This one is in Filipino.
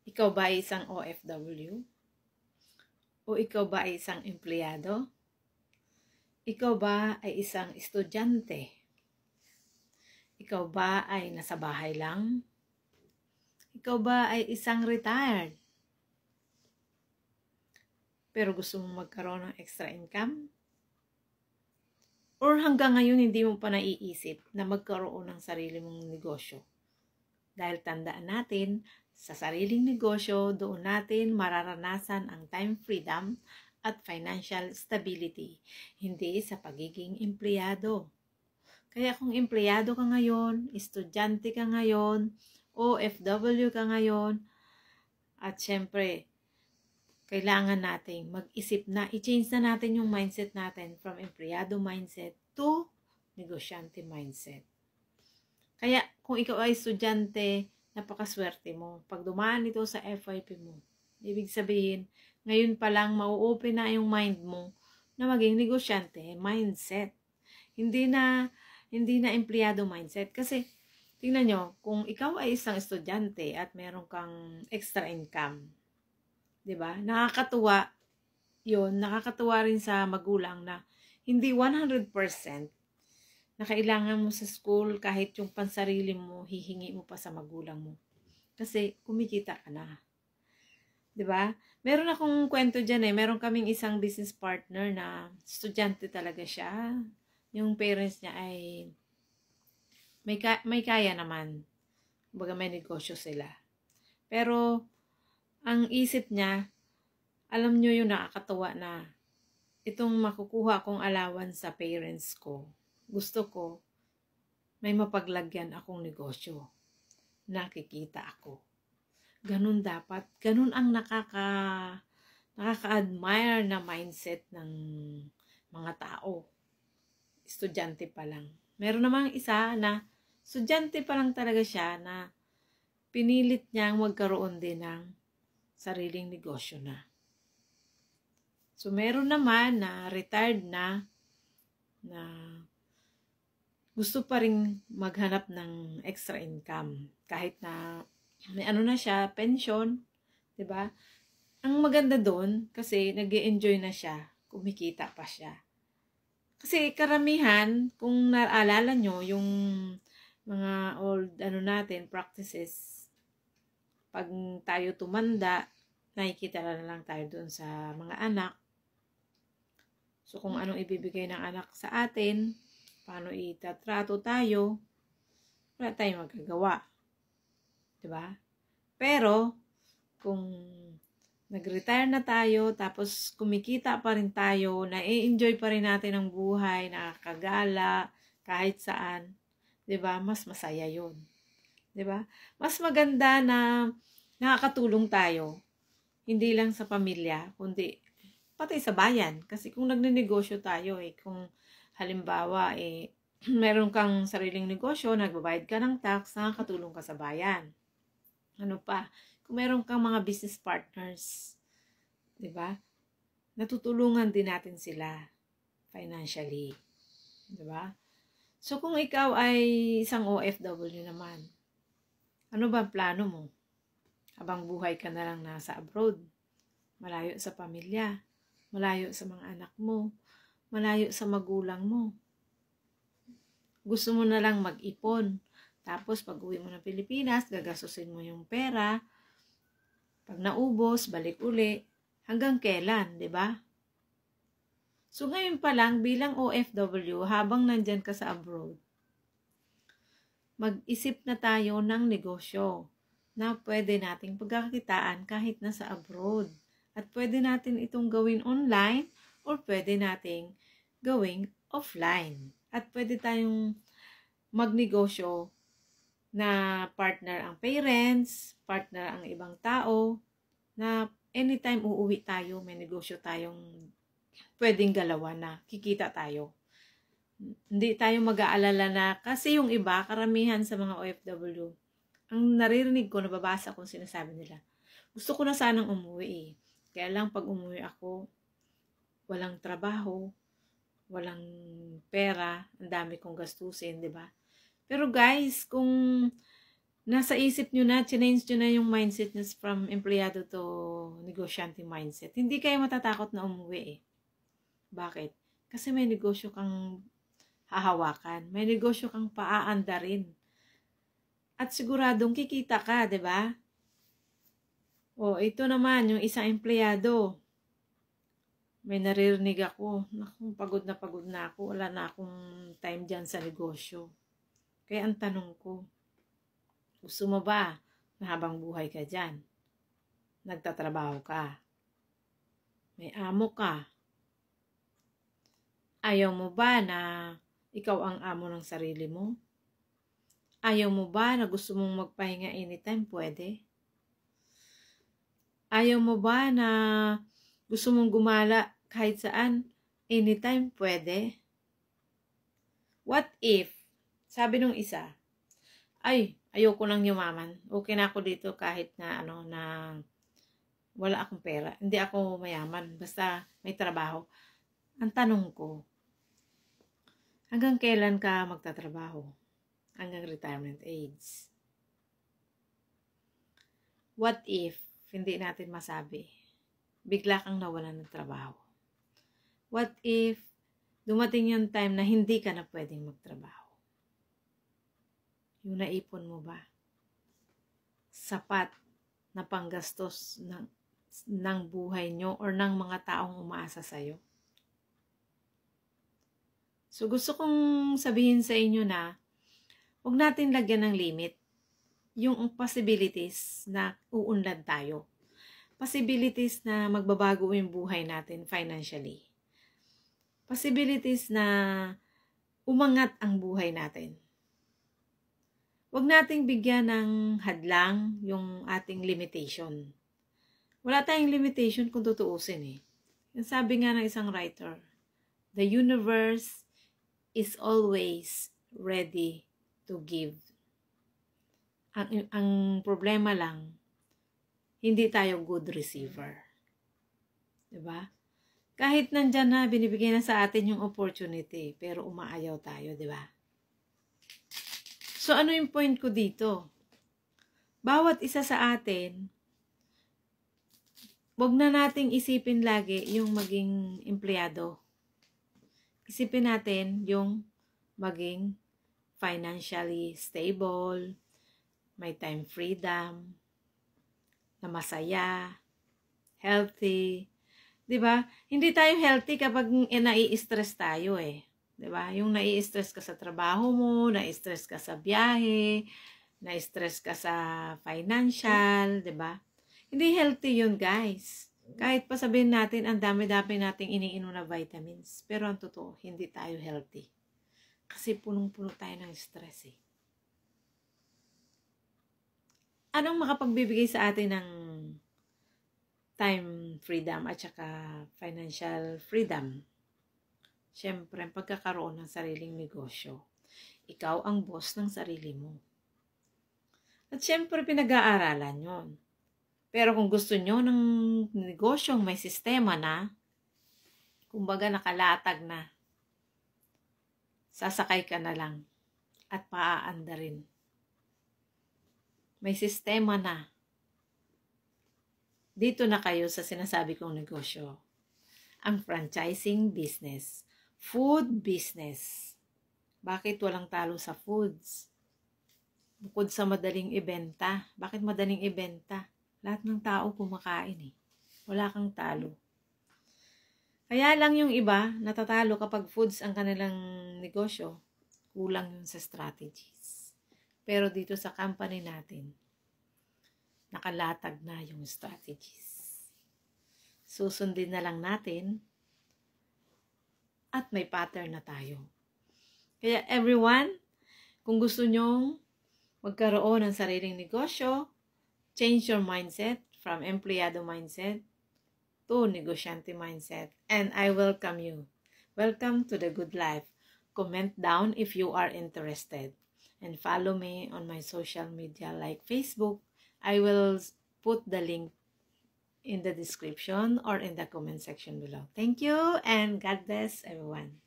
Ikaw ba ay isang OFW? O ikaw ba ay isang empleyado? Ikaw ba ay isang estudyante? Ikaw ba ay nasa bahay lang? Ikaw ba ay isang retired? Pero gusto mong magkaroon ng extra income? Or hanggang ngayon hindi mo pa naiisip na magkaroon ng sarili mong negosyo? Dahil tandaan natin, sa sariling negosyo, doon natin mararanasan ang time freedom at financial stability, hindi sa pagiging empleyado. Kaya kung empleyado ka ngayon, estudyante ka ngayon, OFW ka ngayon, at syempre, kailangan nating mag-isip na, i-change na natin yung mindset natin from empleyado mindset to negosyante mindset. Kaya kung ikaw ay estudyante, napakaswerte mo. Pag dumaan ito sa FYP mo, ibig sabihin, ngayon pa lang mau-open na yung mind mo na maging negosyante mindset. Hindi na empleyado mindset. Kasi, tingnan nyo, kung ikaw ay isang estudyante at meron kang extra income, diba? Nakakatuwa yun. Nakakatuwa rin sa magulang na hindi 100% na kailangan mo sa school kahit yung pansarili mo, hihingi mo pa sa magulang mo. Kasi kumikita ka na. 'Di ba? Meron akong kwento diyan meron kaming isang business partner na estudyante talaga siya. Yung parents niya ay may kaya naman. Kumbaga may negosyo sila. Pero ang isip niya, alam niyo yung nakakatuwa na itong makukuha kong allowance sa parents ko. Gusto ko may mapaglagyan akong negosyo. Nakikita ako. Ganun dapat. Ganun ang nakaka-admire na mindset ng mga tao. Estudyante pa lang. Meron namang isa na estudyante pa lang talaga siya na pinilit niyang magkaroon din ng sariling negosyo na. So, meron naman na retired na gusto pa rin maghanap ng extra income. Kahit na may ano na siya, pension, 'di ba? Ang maganda doon kasi nag-e-enjoy na siya, kumikita pa siya. Kasi karamihan, kung naalala nyo, yung mga old practices, pag tayo tumanda, nakikita na lang tayo doon sa mga anak. So kung anong ibibigay ng anak sa atin, paano itatrato tayo, wala tayong magagawa. Diba? Pero, kung nag-retire na tayo, tapos kumikita pa rin tayo, na-enjoy pa rin natin ang buhay, nakakagala, kahit saan, diba? Mas masaya yun. Diba? Mas maganda na nakakatulong tayo, hindi lang sa pamilya, kundi pati sa bayan. Kasi kung nagnenegosyo tayo, kung halimbawa, meron kang sariling negosyo, nagbabayad ka ng tax, nakakatulong ka sa bayan. Ano pa? Kung meron kang mga business partners, di ba? Natutulungan din natin sila financially. Di ba? So, kung ikaw ay isang OFW naman, ano ba ang plano mo? Habang buhay ka na lang nasa abroad, malayo sa pamilya, malayo sa mga anak mo, malayo sa magulang mo. Gusto mo na lang mag-ipon. Tapos, pag uwi mo ng Pilipinas, gagastusin mo yung pera. Pag naubos, balik uli. Hanggang kailan, di ba? So, ngayon pa lang, bilang OFW, habang nandyan ka sa abroad, mag-isip na tayo ng negosyo na pwede nating pagkakakitaan kahit nasa abroad. At pwede natin itong gawin online or pwede nating gawing offline. At pwede tayong magnegosyo na partner ang parents, partner ang ibang tao, na anytime uuwi tayo, may negosyo tayong pwedeng galawan na kikita tayo. Hindi tayo mag-aalala na, kasi yung iba, karamihan sa mga OFW, ang naririnig ko, nababasa ko sinasabi nila, gusto ko na sanang umuwi Kaya lang pag umuwi ako, walang trabaho, walang pera, ang dami kong gastusin, di ba? Pero guys, kung nasa isip nyo na, change nyo na yung mindset nyo from empleyado to negosyante mindset. Hindi kayo matatakot na umuwi eh. Bakit? Kasi may negosyo kang hahawakan. May negosyo kang paaandarin. At siguradong kikita ka, di ba? O, ito naman, yung isang empleyado. May naririnig ako. Naku, pagod na ako. Wala na akong time dyan sa negosyo. Kaya ang tanong ko, gusto mo ba na habang buhay ka dyan? Nagtatrabaho ka. May amo ka. Ayaw mo ba na ikaw ang amo ng sarili mo? Ayaw mo ba na gusto mong magpahinga anytime? Pwede. Ayaw mo ba na gusto mong gumala kahit saan? Anytime? Pwede. What if, sabi nung isa, ay, ayoko nang yumaman. Okay na ako dito kahit na wala akong pera. Hindi ako mayaman. Basta may trabaho. Ang tanong ko, hanggang kailan ka magtatrabaho? Hanggang retirement age. What if, hindi natin masabi, bigla kang nawalan ng trabaho? What if, dumating yung time na hindi ka na pwedeng magtrabaho? Yung naipon mo ba? Sapat na panggastos ng buhay nyo or ng mga taong umaasa sa'yo? So gusto kong sabihin sa inyo na huwag natin lagyan ng limit yung possibilities na uunlad tayo. Possibilities na magbabago yung buhay natin financially. Possibilities na umangat ang buhay natin. Huwag nating bigyan ng hadlang yung ating limitation. Wala tayong limitation kung tutuusin eh. Yung sabi nga ng isang writer, the universe is always ready to give. Ang problema lang, hindi tayo good receiver. Diba? Kahit nandyan na, binibigay na sa atin yung opportunity, pero umaayaw tayo, diba? So, ano yung point ko dito? Bawat isa sa atin, wag na nating isipin lagi yung maging empleyado. Isipin natin yung maging financially stable, may time freedom, na masaya, healthy. Diba? Hindi tayo healthy kapag nai-stress tayo eh. Diba? Yung nai-stress ka sa trabaho mo, nai-stress ka sa biyahe, nai-stress ka sa financial, diba? Hindi healthy yun, guys. Kahit pa sabihin natin, ang dami-dami nating iniinom na vitamins. Pero ang totoo, hindi tayo healthy. Kasi punong-puno tayo ng stress eh. Anong makapagbibigay sa atin ng time freedom at saka financial freedom? Siyempre, ang pagkakaroon ng sariling negosyo. Ikaw ang boss ng sarili mo. At siyempre, pinag-aaralan yon. Pero kung gusto nyo ng negosyong may sistema na, kumbaga nakalatag na, sasakay ka na lang at paaanda rin. May sistema na. Dito na kayo sa sinasabi kong negosyo. Ang franchising business. Food business. Bakit walang talo sa foods? Bukod sa madaling ibenta. Bakit madaling ibenta? Lahat ng tao kumakain eh. Wala kang talo. Kaya lang yung iba, natatalo kapag foods ang kanilang negosyo. Kulang yun sa strategies. Pero dito sa company natin, nakalatag na yung strategies. Susundin na lang natin at may pattern na tayo. Kaya everyone, kung gusto nyong magkaroon ng sariling negosyo, change your mindset from empleyado mindset to negosyante mindset. And I welcome you. Welcome to the good life. Comment down if you are interested. And follow me on my social media like Facebook. I will put the link in the description or in the comment section below. Thank you and God bless everyone.